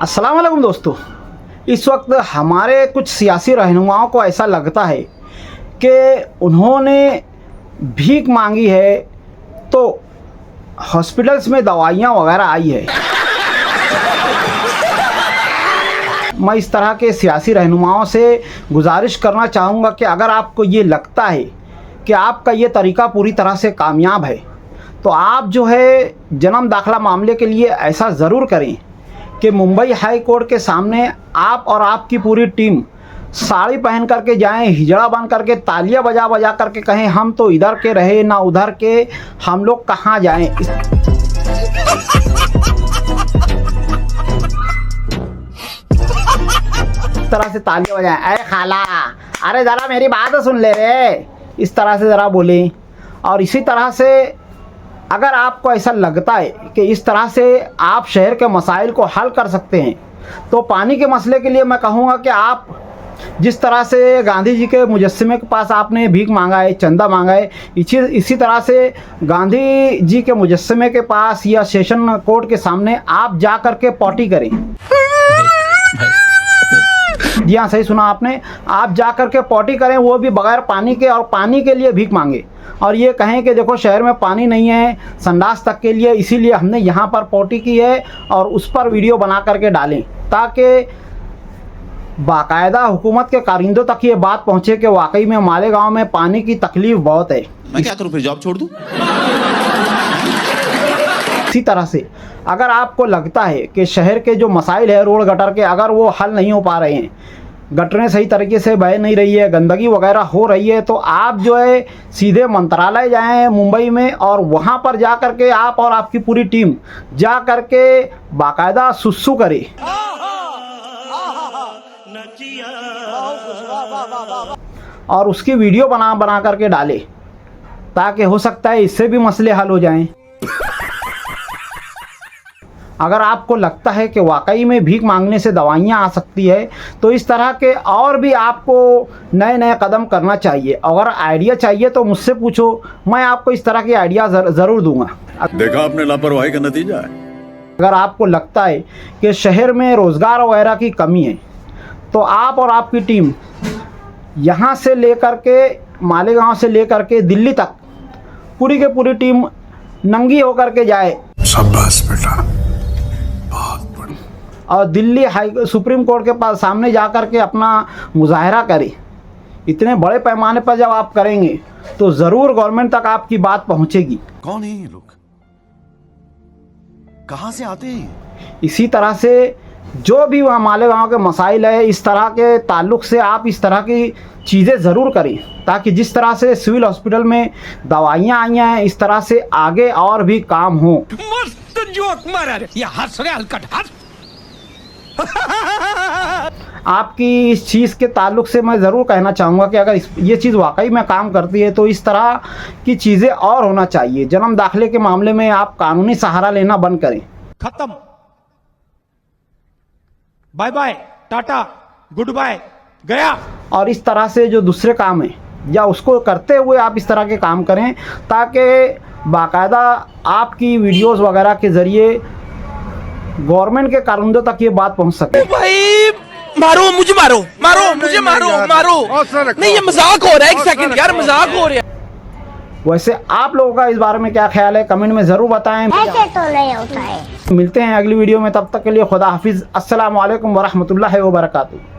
अस्सलाम वालेकुम दोस्तों। इस वक्त हमारे कुछ सियासी रहनुमाओं को ऐसा लगता है कि उन्होंने भीख मांगी है तो हॉस्पिटल्स में दवाइयाँ वगैरह आई है। मैं इस तरह के सियासी रहनुमाओं से गुजारिश करना चाहूँगा कि अगर आपको ये लगता है कि आपका ये तरीका पूरी तरह से कामयाब है तो आप जो है जन्म दाखिला मामले के लिए ऐसा ज़रूर करें कि मुंबई हाई कोर्ट के सामने आप और आपकी पूरी टीम साड़ी पहन करके जाएं, हिजड़ा बन करके तालियां बजा बजा करके कहें हम तो इधर के रहे ना उधर के, हम लोग कहाँ जाएं। इस तरह से तालियां बजाएं, अरे खाला, अरे ज़रा मेरी बात सुन ले रे, इस तरह से ज़रा बोलें। और इसी तरह से अगर आपको ऐसा लगता है कि इस तरह से आप शहर के मसाइल को हल कर सकते हैं तो पानी के मसले के लिए मैं कहूँगा कि आप जिस तरह से गांधी जी के मुजस्समे के पास आपने भीख मांगा है, चंदा मांगा है, इसी तरह से गांधी जी के मुजस्समे के पास या सेशन कोर्ट के सामने आप जा कर के पॉटी करें। जी हाँ, सही सुना आपने, आप जा कर के पॉटी करें, वो भी बगैर पानी के, और पानी के लिए भीख मांगे और ये कहें कि देखो शहर में पानी नहीं है संडास तक के लिए, इसीलिए हमने यहाँ पर पॉटी की है, और उस पर वीडियो बना करके डालें ताकि बाकायदा हुकूमत के कारिंदों तक ये बात पहुँचे कि वाकई में मालेगांव में पानी की तकलीफ बहुत है। मैं क्या करूँ, फिर जॉब छोड़ दूँ? इसी तरह से अगर आपको लगता है कि शहर के जो मसाइल है रोड गटर के, अगर वो हल नहीं हो पा रहे हैं, गटरें सही तरीके से बह नहीं रही है, गंदगी वगैरह हो रही है, तो आप जो है सीधे मंत्रालय जाएं मुंबई में और वहाँ पर जा कर के आप और आपकी पूरी टीम जा कर के बाकायदा सुसु करे और उसकी वीडियो बना करके डाले ताकि हो सकता है इससे भी मसले हल हो जाएं। अगर आपको लगता है कि वाकई में भीख मांगने से दवाइयाँ आ सकती है तो इस तरह के और भी आपको नए नए कदम करना चाहिए। अगर आइडिया चाहिए तो मुझसे पूछो, मैं आपको इस तरह के आइडिया ज़रूर दूंगा। देखा आपने लापरवाही का नतीजा है। अगर आपको लगता है कि शहर में रोज़गार वगैरह की कमी है तो आप और आपकी टीम यहाँ से लेकर के मालेगांव से लेकर के दिल्ली तक पूरी की पूरी टीम नंगी होकर के जाए। शाबाश बेटा, और दिल्ली सुप्रीम कोर्ट के पास सामने जा कर के अपना मुजाहरा करें। इतने बड़े पैमाने पर जब आप करेंगे तो ज़रूर गवर्नमेंट तक आपकी बात पहुंचेगी। कौन है ये लोग, कहां से आते हैं? इसी तरह से जो भी वहाँ मालेगांव के मसाइल है, इस तरह के ताल्लुक़ से आप इस तरह की चीज़ें ज़रूर करें ताकि जिस तरह से सिविल हॉस्पिटल में दवाइयाँ आई हैं इस तरह से आगे और भी काम हो। मस्त जोक मारा रे, ये हंस रहे हलकट हंस। आपकी इस चीज़ के ताल्लुक़ से मैं ज़रूर कहना चाहूँगा कि अगर ये चीज़ वाकई में काम करती है तो इस तरह की चीज़ें और होना चाहिए। जन्म दाखिले के मामले में आप कानूनी सहारा लेना बंद करें। खत्म, bye bye, tata, goodbye, गया। और इस तरह से जो दूसरे काम हैं या उसको करते हुए आप इस तरह के काम करें ताकि बाकायदा आपकी वीडियोस वगैरह के ज़रिए गवर्नमेंट के कारिंदों तक ये बात पहुंच सके। भाई मारो मुझे, मारो मारो मुझे, मारो मारो, नहीं ये मजाक हो रहा है, एक सेकंड यार, मजाक हो रहा है। वैसे आप लोगों का इस बारे में क्या ख्याल है कमेंट में ज़रूर बताएं। ऐसे तो नहीं होता है। मिलते हैं अगली वीडियो में, तब तक के लिए खुदा हाफिज़। अस्सलाम वालेकुम वरहमतुल्लाहि वबरकातुहू।